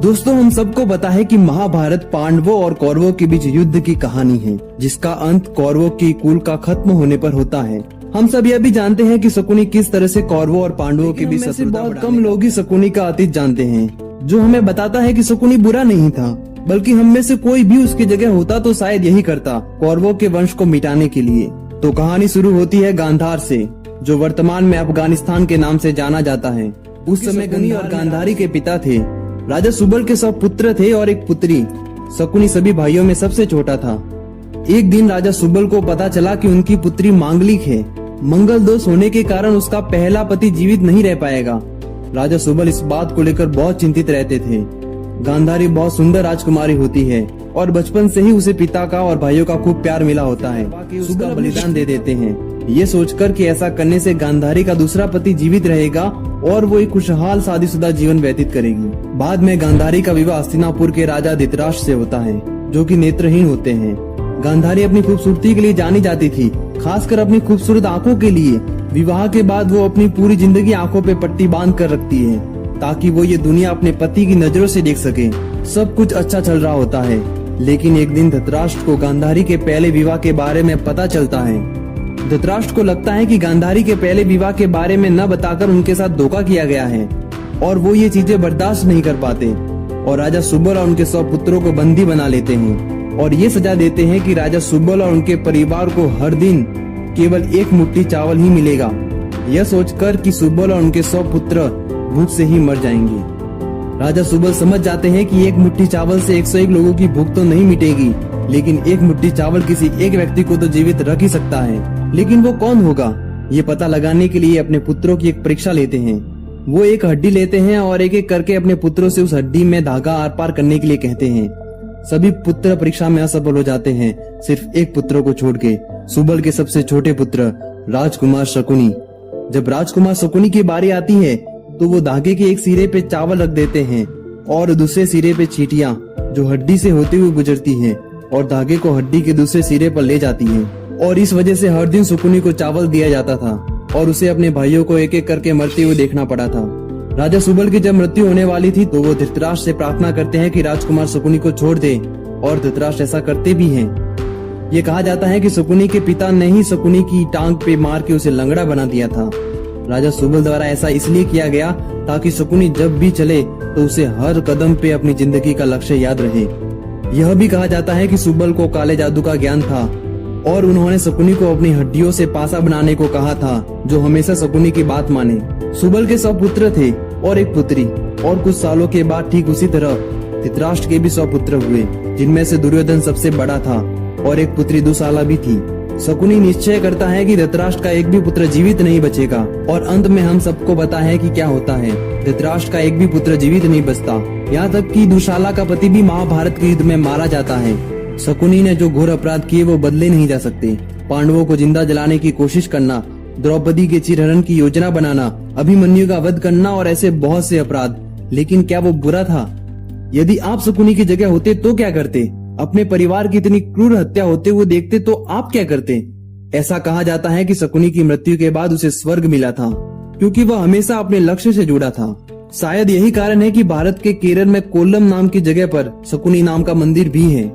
दोस्तों, हम सबको पता है कि महाभारत पांडवों और कौरवों के बीच युद्ध की कहानी है, जिसका अंत कौरवों की कुल का खत्म होने पर होता है। हम सब यह भी जानते हैं कि शकुनी किस तरह से कौरवों और पांडवों के बीच शत्रुता बहुत कम लोग ही शकुनी का अतीत जानते हैं, जो हमें बताता है कि शकुनी बुरा नहीं था, बल्कि हम में से कोई भी उसकी जगह होता तो शायद यही करता, कौरवों के वंश को मिटाने के लिए। तो कहानी शुरू होती है गांधार से, जो वर्तमान में अफगानिस्तान के नाम से जाना जाता है। उस समय शकुनी और गांधारी के पिता थे। राजा सुबल के 100 पुत्र थे और एक पुत्री। शकुनी सभी भाइयों में सबसे छोटा था। एक दिन राजा सुबल को पता चला कि उनकी पुत्री मांगलिक है। मंगल दोष होने के कारण उसका पहला पति जीवित नहीं रह पाएगा। राजा सुबल इस बात को लेकर बहुत चिंतित रहते थे। गांधारी बहुत सुंदर राजकुमारी होती है और बचपन से ही उसे पिता का और भाइयों का खूब प्यार मिला होता है। उसका बलिदान दे देते हैं, ये सोचकर कि ऐसा करने से गांधारी का दूसरा पति जीवित रहेगा और वो एक खुशहाल शादीशुदा जीवन व्यतीत करेगी। बाद में गांधारी का विवाह हस्तिनापुर के राजा धृतराष्ट्र से होता है, जो कि नेत्रहीन होते हैं। गांधारी अपनी खूबसूरती के लिए जानी जाती थी, खासकर अपनी खूबसूरत आंखों के लिए। विवाह के बाद वो अपनी पूरी जिंदगी आंखों पे पट्टी बांध कर रखती है, ताकि वो ये दुनिया अपने पति की नजरों से देख सके। सब कुछ अच्छा चल रहा होता है, लेकिन एक दिन धृतराष्ट्र को गांधारी के पहले विवाह के बारे में पता चलता है। धृतराष्ट्र को लगता है कि गांधारी के पहले विवाह के बारे में न बताकर उनके साथ धोखा किया गया है, और वो ये चीजें बर्दाश्त नहीं कर पाते और राजा सुबल और उनके 100 पुत्रों को बंदी बना लेते हैं और ये सजा देते हैं कि राजा सुबल और उनके परिवार को हर दिन केवल एक मुट्ठी चावल ही मिलेगा, यह सोचकर कि सुबल और उनके 100 पुत्र भूख से ही मर जाएंगे। राजा सुबल समझ जाते हैं कि एक मुट्ठी चावल से 101 लोगों की भूख तो नहीं मिटेगी, लेकिन एक मुट्ठी चावल किसी एक व्यक्ति को तो जीवित रख ही सकता है। लेकिन वो कौन होगा, ये पता लगाने के लिए अपने पुत्रों की एक परीक्षा लेते हैं। वो एक हड्डी लेते हैं और एक एक करके अपने पुत्रों से उस हड्डी में धागा आर पार करने के लिए कहते हैं। सभी पुत्र परीक्षा में असफल हो जाते हैं, सिर्फ एक पुत्र को छोड़ के, सुबल के सबसे छोटे पुत्र राजकुमार शकुनी। जब राजकुमार शकुनी की बारी आती है तो वो धागे के एक सिरे पे चावल रख देते हैं और दूसरे सिरे पे चींटियां, जो हड्डी से होते हुए गुजरती हैं और धागे को हड्डी के दूसरे सिरे पर ले जाती हैं। और इस वजह से हर दिन शकुनी को चावल दिया जाता था और उसे अपने भाइयों को एक एक करके मरते हुए देखना पड़ा था। राजा सुबल की जब मृत्यु होने वाली थी तो वो धृतराष्ट्र से प्रार्थना करते हैं कि राजकुमार शकुनी को छोड़ दे, और धृतराष्ट्र ऐसा करते भी हैं। ये कहा जाता है कि शकुनी के पिता ने ही शकुनी की टांग पे मार के उसे लंगड़ा बना दिया था। राजा सुबल द्वारा ऐसा इसलिए किया गया ताकि शकुनी जब भी चले तो उसे हर कदम पे अपनी जिंदगी का लक्ष्य याद रहे। यह भी कहा जाता है कि सुबल को काले जादू का ज्ञान था और उन्होंने शकुनी को अपनी हड्डियों से पासा बनाने को कहा था, जो हमेशा शकुनी की बात माने। सुबल के 100 पुत्र थे और एक पुत्री, और कुछ सालों के बाद ठीक उसी तरह धृतराष्ट्र के भी 100 पुत्र हुए, जिनमें से दुर्योधन सबसे बड़ा था और एक पुत्री दुशाला भी थी। शकुनी निश्चय करता है कि धृतराष्ट्र का एक भी पुत्र जीवित नहीं बचेगा, और अंत में हम सबको पता है कि क्या होता है। धृतराष्ट्र का एक भी पुत्र जीवित नहीं बचता, यहाँ तक कि दुशाला का पति भी महाभारत के युद्ध में मारा जाता है। शकुनी ने जो घोर अपराध किए वो बदले नहीं जा सकते। पांडवों को जिंदा जलाने की कोशिश करना, द्रौपदी के चिरहरण की योजना बनाना, अभिमन्यु का वध करना और ऐसे बहुत से अपराध। लेकिन क्या वो बुरा था? यदि आप शकुनी की जगह होते तो क्या करते? अपने परिवार की इतनी क्रूर हत्या होते हुए देखते तो आप क्या करते? ऐसा कहा जाता है कि शकुनी की मृत्यु के बाद उसे स्वर्ग मिला था, क्योंकि वह हमेशा अपने लक्ष्य से जुड़ा था। शायद यही कारण है कि भारत के केरल में कोल्लम नाम की जगह पर शकुनी नाम का मंदिर भी है।